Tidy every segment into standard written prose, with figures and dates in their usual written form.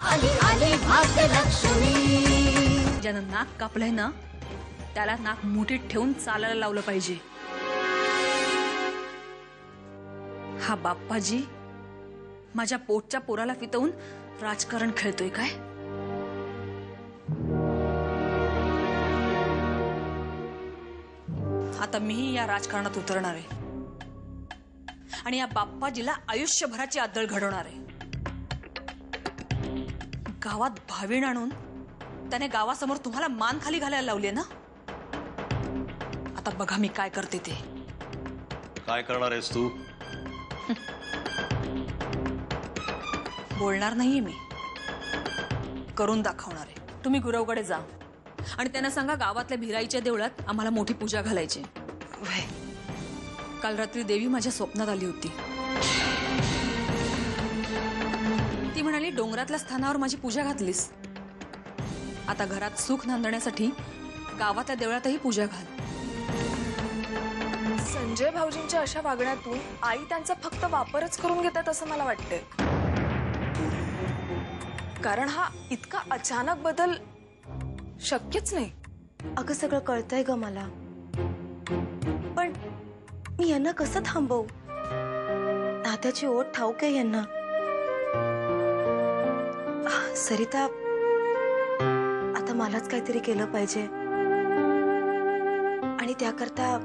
आली आली भाग्यलक्ष्मी। ज्यानं नाक कापलंय ना त्याला नाक मुठीत ठेवून चालायला लावलं पाहिजे। हा बाप्पाजी माझ्या पोटच्या पोराला फितवून राजकारण खेळतोय काय? आता मीही या राजकारणात उतरणार आहे आणि या बाप्पाजीला आयुष्यभराची अद्दळ घडवणार आहे। गावात भावीण आणून त्याने गावासमोर तुम्हाला मान खाली घालायला लावली ना। आता बघा मी काय करते ते। काय करणार आहेस तू? बोलणार नाहीये मी, करून दाखवणार आहे। तुम्ही गुरवकडे जा आणि त्यांना सांगा गावातल्या भिराईच्या देवळात आम्हाला मोठी पूजा घालायची। काल रात्री देवी माझ्या स्वप्नात आली होती। ती म्हणाली डोंगरातल्या स्थानावर माझी पूजा घातलीस, आता घरात सुख नांदण्यासाठी गावातल्या देवळातही पूजा घाल। संजय भाऊजींच्या अशा वागण्यातून आई त्यांचा फक्त वापरच करून घेतात असं मला वाटतंय, कारण हा इतका अचानक बदल शक्यच नाही। अगं सगळं कळतंय ग मला, पण मी यांना कसं थांबवू? नात्याची ओढ ठाऊक आहे यांना। सरिता, आता मलाच काहीतरी केलं पाहिजे आणि त्याकरता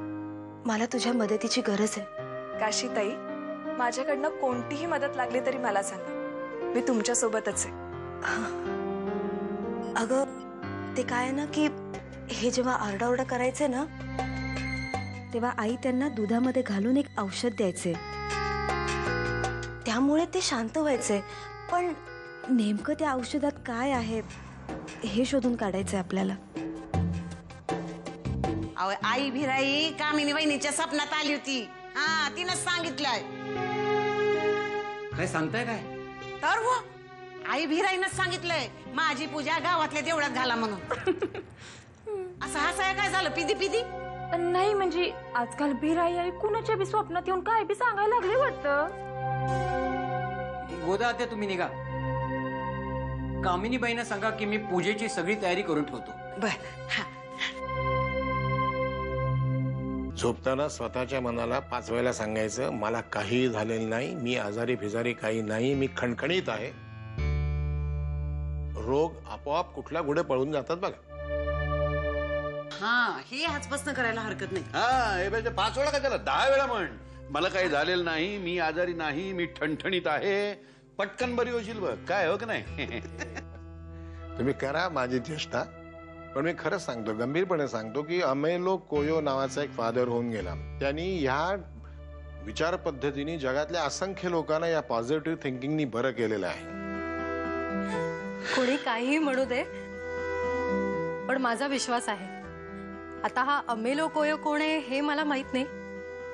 मला तुझ्या मदतीची गरज आहे। काशीताई, माझ्याकडनं कोणतीही मदत लागली तरी मला सांगा, मी तुमच्या सोबतच आहे। अगं ते काय ना की हे जेव्हा आरडाओरडा करायचे ना तेव्हा आई त्यांना दुधामध्ये घालून एक औषध द्यायचे, त्यामुळे ते शांत व्हायचे। पण नेमकं त्या औषधात काय आहे हे शोधून काढायचंय आपल्याला। आई भिराई कामिनी वहिनीच्या स्वप्नात आली होती। हा, तिनं सांगितलंय। काय सांगताय काय? तर हो, आई भिराईनं सांगितलंय माझी पूजा गावातल्या देवळात घाला म्हणून। असं हसाय काय झालं? पिदी पिदी नाही म्हणजे आजकाल भिराई आई कुणाच्या बी स्वप्नात येऊन काय बी सांगायला लागले वाटतं। गोदा आत्या तुम्ही निघा, कामिनी बाईंना सांगा की मी पूजेची सगळी तयारी करून ठेवतो। बर। झोपताना स्वतःच्या मनाला 5 वेळेला सांगायचं, मला काही झालेलं नाही, मी आजारी फिजारी काही नाही, मी खणखणीत आहे। रोग आपोआप कुठला गुढे पळून जातात बघा। हा, हे आजपासून करायला हरकत नाही। हा, हे 5 वेळा काय त्याला 10 वेळा म्हण, मला काही झालेलं नाही, मी आजारी नाही, मी ठणठणीत आहे, पटकन बरी होशील बघ। काय हो की नाही? तुम्ही करा माझी चेष्टा, पण मी खरंच सांगतो, गंभीरपणे सांगतो की अमेलो कोयो नावाचा एक फादर होऊन गेला। त्यांनी ह्या विचार पद्धतीने जगातल्या असंख्य लोकांना या पॉझिटिव्ह थिंकिंगनी बरं केलेलं आहे। कोणी काहीही म्हणू दे, पण माझा विश्वास आहे। आता हा अमेलो कोयो कोण आहे हे मला माहित नाही,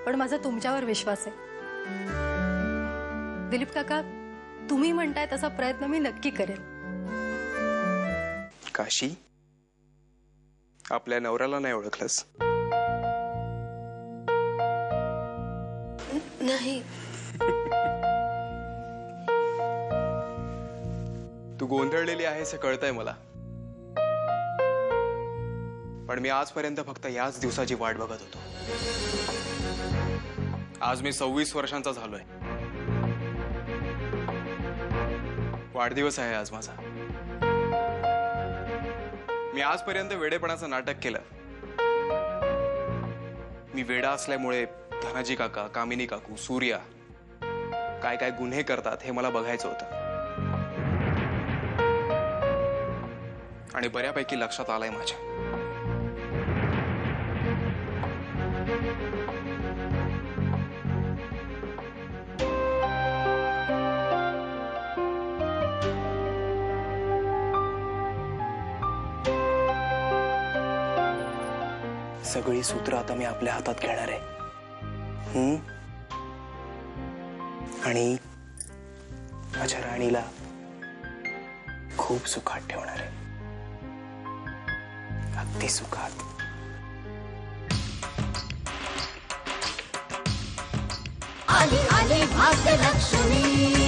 पण माझा तुमच्यावर विश्वास आहे। दिलीप काका, तुम्ही म्हणताय तसा प्रयत्न मी नक्की करेन। काशी, आपल्या नवऱ्याला नाही ओळखलंस? नाही। तू गोंधळलेली आहेस हे कळतंय मला, पण मी आजपर्यंत फक्त याच दिवसाची वाट बघत होतो। आज मी 26 वर्षांचा झालोय। वाढदिवस आहे आज माझा। मी आजपर्यंत वेडेपणाचं नाटक केलं। मी वेडा असल्यामुळे धनाजी काका, कामिनी काकू, सूर्या काय काय गुन्हे करतात हे मला बघायचं होतं, आणि बऱ्यापैकी लक्षात आलंय माझ्या। सगळी सूत्र आता मी आपल्या हातात घेणार आहे, आणि माझ्या राणीला खूप सुखात ठेवणार आहे, अगदी सुखात। आली आली भाग्यलक्ष्मी।